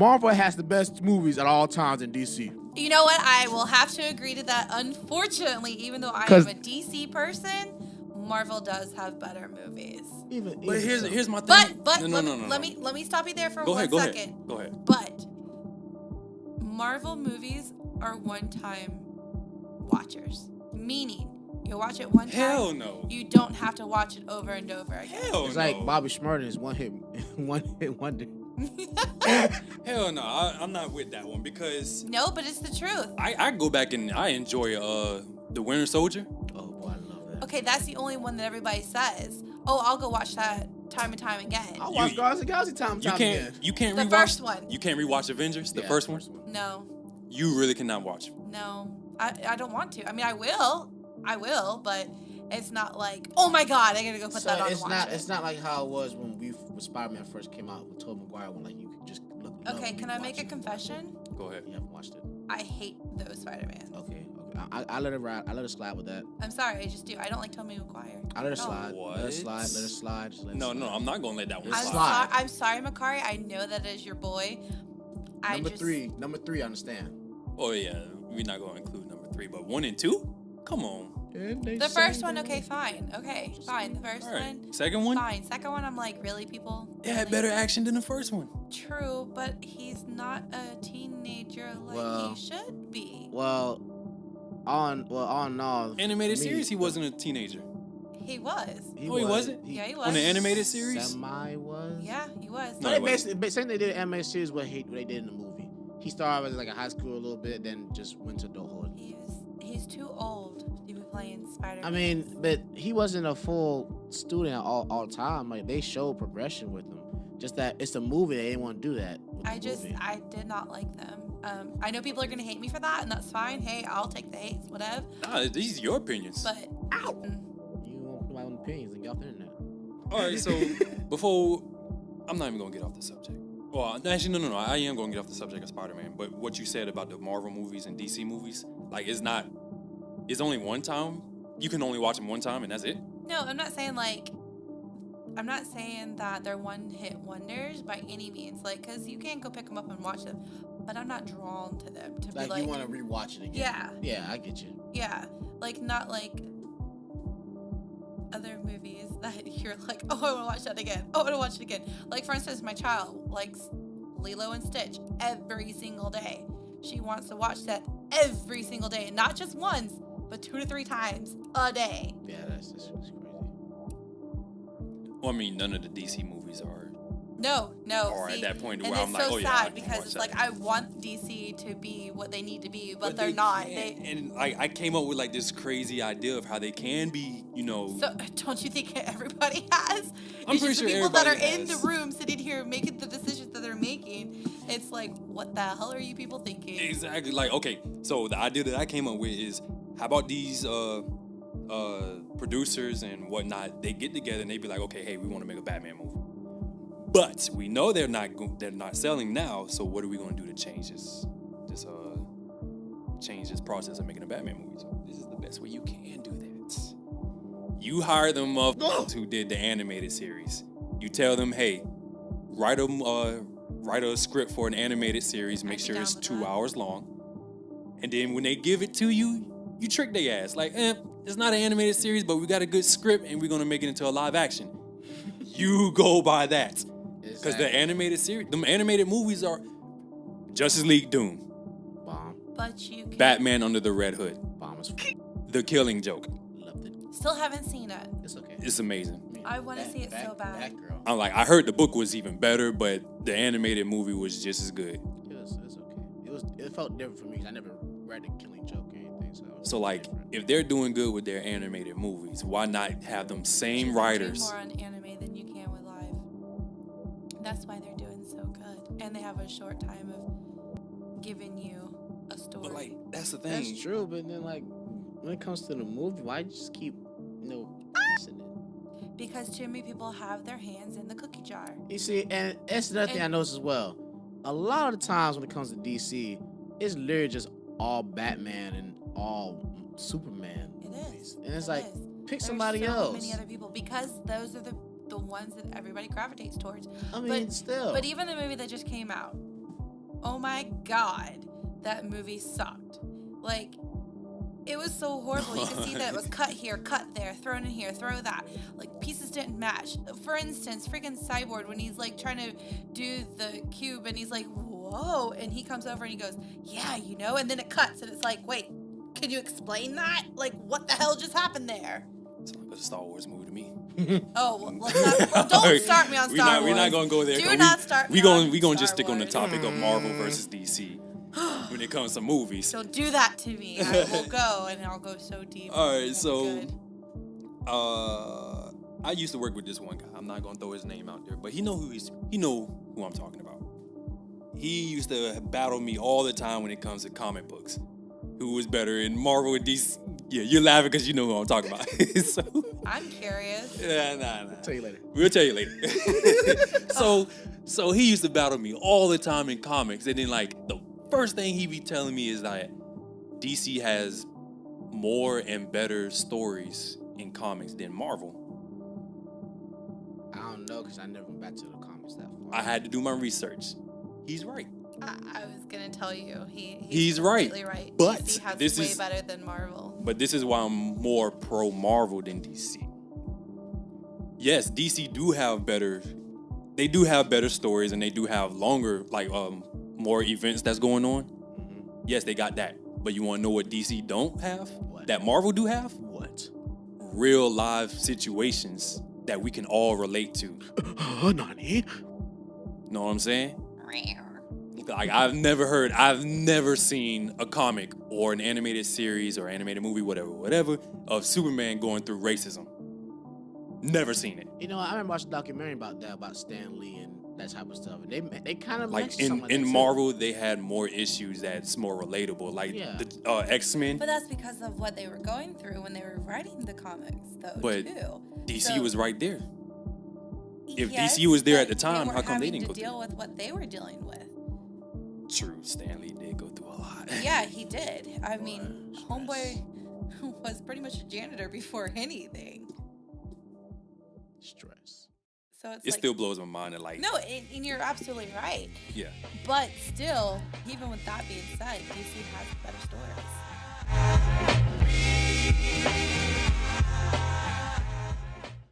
Marvel has the best movies at all times in DC. You know what? I will have to agree to that. Unfortunately, even though I am a DC person, Marvel does have better movies. But here's my thing. But let me stop you there for one second. Go ahead. But Marvel movies are one-time watchers, meaning you watch it one time. Hell no. You don't have to watch it over and over again. Hell It's no. like Bobby Shmurda's one hit wonder. Hell no. I'm not with that one because No, but it's the truth. I go back and I enjoy The Winter Soldier. Oh boy, I love that. Okay, that's the only one that everybody says. Oh, I'll go watch that time and time again. I watch Guardians of the Galaxy time again. You can't The rewatch first one. You can't rewatch Avengers, the first one. No. You really cannot watch. No. I don't want to. I mean, I will, but it's not like, oh my god, I gotta go put that on and watch it. It's not like how it was when Spider-Man first came out with Tobey Maguire when like you could just look. Okay, can I make a confession? Go ahead. You haven't watched it. I hate those Spider-Mans. Okay. I let it ride. I let it slide with that. I'm sorry, I just do. I don't like Tobey Maguire. I let it slide. What? Let it slide. Let it slide. Just let it No, slide. I'm not gonna let that one I'm slide. slide. I'm sorry, Makarri. I know that is your boy. Number three, I understand. Oh yeah, we're not gonna include number 3, but 1 and 2. Come on. The first one, okay, fine. Okay, fine. The first All right. one, Second one. fine. Second one, I'm like, really, people? It had Really? better action than the first one. True, but he's not a teenager like he should be. All in all, Animated for me, series, he wasn't a teenager. He was. He wasn't? Yeah, he was. On the animated series? Semi was. Yeah, he was. No, They he wasn't. basically same they did in animated series what they did in the movie. He started as like a high school a little bit, then just went to adulthood. He's too old to be playing Spider-Man. I mean, but he wasn't a full student all the time. Like they showed progression with him. Just that it's a movie. They didn't want to do that. I did not like them. I know people are gonna hate me for that, and that's fine. Hey, I'll take the hates, whatever. Nah, these are your opinions. But You won't put my own opinions and get off the internet. All right, so before, I'm not even gonna get off the subject. Well, actually, no. I am gonna get off the subject of Spider-Man. But what you said about the Marvel movies and DC movies, like, it's only one time. You can only watch them one time, and that's it. no, I'm not saying that they're one-hit wonders by any means. Like, cause you can go pick them up and watch them, but I'm not drawn to them to Like be like you want to rewatch it again. Yeah. Yeah, I get you. Yeah, like not like other movies that you're like, oh, I want to watch that again. Oh, I want to watch it again. Like, for instance, my child likes Lilo and Stitch every single day. She wants to watch that every single day, and not just once, but 2 to 3 times a day. Yeah, that's crazy. Well, I mean, none of the DC movies are. No. Or at that point and where it's I'm like, so oh, yeah, I sad can because watch it's that. like I want DC to be what they need to be, but they're they not. can't. And like, I came up with like this crazy idea of how they can be, So don't you think everybody has? I'm It's pretty just sure the people that are everybody in the has. room sitting here making the decisions that they're making. It's like, what the hell are you people thinking? Exactly. Like, okay, so the idea that I came up with is, how about these producers and whatnot? They get together and they be like, okay, hey, we want to make a Batman movie, but we know they're not selling now. So what are we going to do to change this process of making a Batman movie? So this is the best way you can do that. You hire them who did the animated series. You tell them, hey, write a script for an animated series. Make sure it's 2 hours long. And then when they give it to you, you trick their ass. Like, it's not an animated series, but we got a good script and we're going to make it into a live action. You go by that. Because the animated series, the animated movies are Justice League Doom. Bomb. But you can Batman Under the Red Hood. Bomb is The Killing Joke. loved it. still haven't seen it. It's okay. It's amazing. I want to see it so bad. Batgirl. I'm like, I heard the book was even better, but the animated movie was just as good. It's okay. It felt different for me. I never read The Killing Joke or anything, So like, if they're doing good with their animated movies, why not have them same You writers? do more on anime than you can with live. That's why they're doing so good, and they have a short time of giving you a story. But like, that's the thing. That's true, but then like, when it comes to the movie, why just keep, passing it? Because too many people have their hands in the cookie jar. You see, and that's another thing I noticed as well. A lot of the times when it comes to DC, it's literally just all Batman and all Superman movies. And it's like, pick somebody There's so else. many other people, because those are the ones that everybody gravitates towards. I mean, still. But even the movie that just came out, Oh my God, that movie sucked. Like, it was so horrible. You could see that it was cut here, cut there, thrown in here, throw that. Like, pieces didn't match. For instance, freaking Cyborg, when he's like trying to do the cube and he's like, whoa, and he comes over and he goes, yeah, you know, and then it cuts and it's like, wait, can you explain that? Like, what the hell just happened there? It's like a Star Wars movie to me. Oh, well, don't start me on Star Wars. We're not gonna go there. Do not start me on We gonna Star just stick on the Wars. topic of Marvel versus DC when it comes to movies. Don't do that to me. I will go and I'll go so deep. All right, That's so good. I used to work with this one guy. I'm not gonna throw his name out there, but he know who I'm talking about. He used to battle me all the time when it comes to comic books. Who was better in Marvel and DC? Yeah, you're laughing because you know who I'm talking about. So, I'm curious. yeah, nah. I'll tell you later. We'll tell you later. So he used to battle me all the time in comics, and then like the first thing he be telling me is that DC has more and better stories in comics than Marvel. I don't know because I never went back to the comics that far. I had to do my research. He's right. I was gonna tell you, He's right. completely right. But DC has this way is- better than Marvel. But this is why I'm more pro Marvel than DC. Yes, DC do have better. They do have better stories, and they do have longer, like more events that's going on. Mhm. Yes, they got that. But you want to know what DC don't have? What? That Marvel do have? What? Real live situations that we can all relate to. Nani? Know what I'm saying? Like I've never seen a comic or an animated series or animated movie, whatever, of Superman going through racism. Never seen it. You know, I remember watching a documentary about that, about Stan Lee and that type of stuff. And they kind of Like mentioned something in that too. Marvel, they had more issues that's more relatable. Like Yeah. the X-Men, But that's because of what they were going through when they were writing the comics, though. But too. DC So- was right there. If Yes, DC was there at but the time, were how come they having didn't to go deal with what they were dealing with? True, Stan Lee did go through a lot. Yeah, he did. I mean, Stress. Homeboy was pretty much a janitor before anything. Stress. So it's It like, still blows my mind that like, no, and you're absolutely right. yeah. But still, even with that being said, DC has better stories.